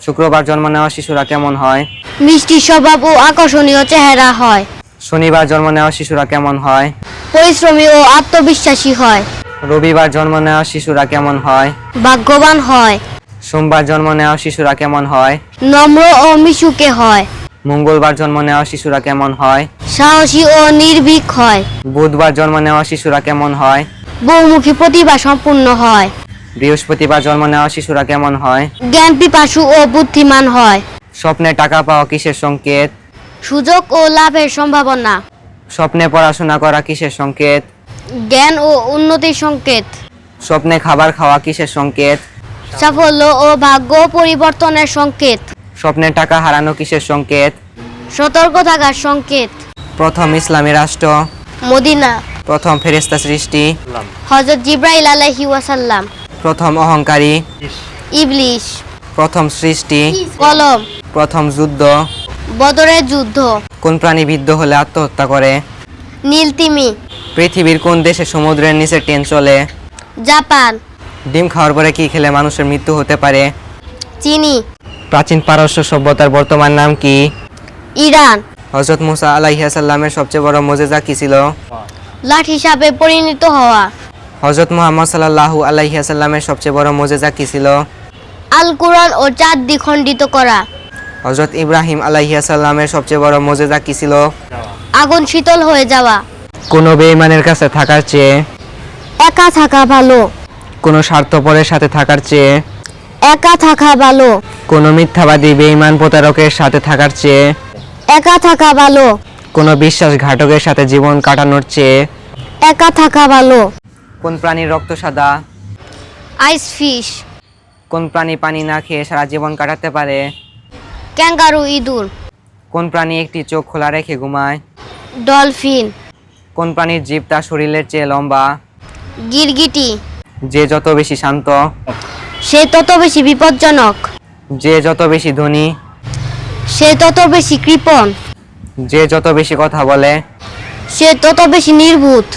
শুক্রবার জন্ম নেওয়া শিশুরা কেমন হয়? মিষ্টি স্বভাব ও আকর্ষণীয় চেহারা হয়। শনিবার জন্ম নেওয়া শিশুরা কেমন হয়? পরিশ্রমী ও আত্মবিশ্বাসী হয়। রবিবার জন্ম নেওয়া শিশুরা কেমন হয়? ভাগ্যবান হয়। সোমবার জন্ম নেওয়া শিশুরা কেমন হয়? নম্র ও মিশুকে হয়। মঙ্গলবার জন্ম নেওয়া শিশুরা কেমন হয়? সাহসী ও নির্ভীক হয়। বুধবার জন্ম নেওয়া শিশুরা কেমন হয়? বহুমুখী প্রতিভা সম্পূর্ণ হয়। বৃহস্পতিবার জন্ম নেওয়া শিশুরা কেমন হয়? জ্ঞান পিপাসু ও বুদ্ধিমান হয়। স্বপ্নে টাকা পাওয়া কিসের সংকেত? সুযোগ ও লাভের সম্ভাবনা। স্বপ্নে পড়াশোনা করা কিসের সংকেত? জ্ঞান ও উন্নতির সংকেত। স্বপ্নে খাবার খাওয়া কিসের সংকেত? সাফল্য ও ভাগ্য পরিবর্তনের সংকেত। স্বপ্নে টাকা হারানো কিসের সংকেত? সতর্ক থাকার সংকেত। প্রথম ইসলামী রাষ্ট্র? মদিনা। প্রথম ফেরেশতা সৃষ্টি? হযরত জিবরাইল আলাইহি ওয়াসাল্লাম। প্রথম অহংকারী? ইবলিশ। প্রথম সৃষ্টি? কলম। প্রথম যুদ্ধ? বদরের যুদ্ধ। কোন প্রাণী বিদ্ধ হলে আত্মহত্যা করে? নীলতিমি। পৃথিবীর কোন দেশে সমুদ্রের নিচে ট্রেন চলে? জাপান। ডিম খাওয়ার পরে কি খেলে মানুষের মৃত্যু হতে পারে? চিনি। প্রাচীন পারস্য সভ্যতার বর্তমান নাম কি? ইরান। হযরত মুসা আলাইহিস সালামের সবচেয়ে বড় মুজিজা কি ছিল? লাঠি হিসাবে পরিণত হওয়া। হযরত মুহাম্মদ সাল্লাল্লাহু আলাইহি সাল্লামের সবচেয়ে বড় মুজিজা কি ছিল? আল কুরআন ও 4 দ্বিখণ্ডিত করা। হযরত ইব্রাহিম আলাইহিস সালামের সবচেয়ে বড় মুজিজা কি ছিল? আগুন শীতল হয়ে যাওয়া। কোনো বেঈমানের কাছে থাকার চেয়ে একা থাকা ভালো। কোনো স্বার্থপরের সাথে থাকার চেয়ে একা থাকা ভালো। কোনো মিথ্যাবাদী বেঈমান প্রতারকের সাথে থাকার চেয়ে একা থাকা ভালো। কোনো বিশ্বাসঘাতকের সাথে জীবন কাটানোর চেয়ে একা থাকা ভালো। কোন প্রাণীর রক্ত সাদা? আইস ফিশ। কোন প্রাণী পানি না খেয়ে সারা জীবন কাটাতে পারে? ক্যাঙ্গারু ইঁদুর। কোন প্রাণী একটি চোখ খোলা রেখে ঘুমায়? ডলফিন। কোন প্রাণীর জিভ তার শরীরের চেয়ে লম্বা? গিরগিটি। যে যত বেশি শান্ত সে তত বেশি বিপজ্জনক। যে যত বেশি ধনী সে তত বেশি কৃপণ। যে যত বেশি কথা বলে সে তত বেশি নির্ভূত।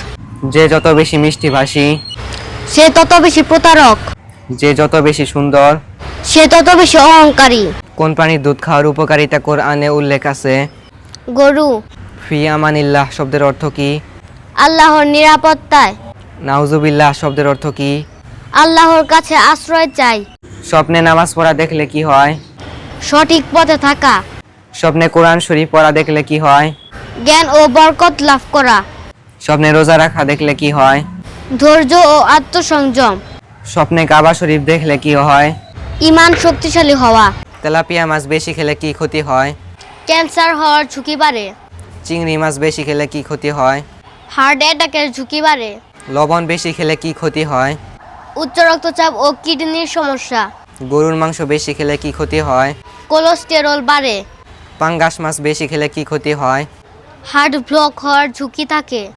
যে যত বেশি মিষ্টিভাষী সে তত বেশি প্রতারক। যে যত বেশি সুন্দর সে তত বেশি অহংকারী। কোন প্রাণীর দুধ খাওয়ার উপকারিতা কোরআনে উল্লেখ আছে? গরু। ফি আমানিল্লাহ শব্দের অর্থ কি? আল্লাহর নিরাপত্তায়। নাউজুবিল্লাহ শব্দের অর্থ কি? আল্লাহর কাছে আশ্রয় চাই। স্বপ্নে নামাজ পড়া দেখলে কি হয়? সঠিক পথে থাকা। স্বপ্নে কোরআন শরীফ পড়া দেখলে কি হয়? জ্ঞান ও বরকত লাভ করা। স্বপ্নে রোজা রাখা দেখলে কি হয়? ধৈর্য ও আত্মসংযম। স্বপ্নে কাবা শরীফ দেখলে কি হয়? ঈমান শক্তিশালী হওয়া। তেলাপিয়া মাছ বেশি খেলে কি ক্ষতি হয়? ক্যান্সার হওয়ার ঝুঁকি বাড়ে। চিংড়ি মাছ বেশি খেলে কি ক্ষতি হয়? হার্ট অ্যাটাকের ঝুঁকি বাড়ে। লবণ বেশি খেলে কি ক্ষতি হয়? উচ্চ রক্তচাপ ও কিডনির সমস্যা। গরুর মাংস বেশি খেলে কি ক্ষতি হয়? কোলেস্টেরল বাড়ে। পাঙ্গাস মাছ বেশি খেলে কি ক্ষতি হয়? হার্ট ব্লক হওয়ার ঝুঁকি থাকে।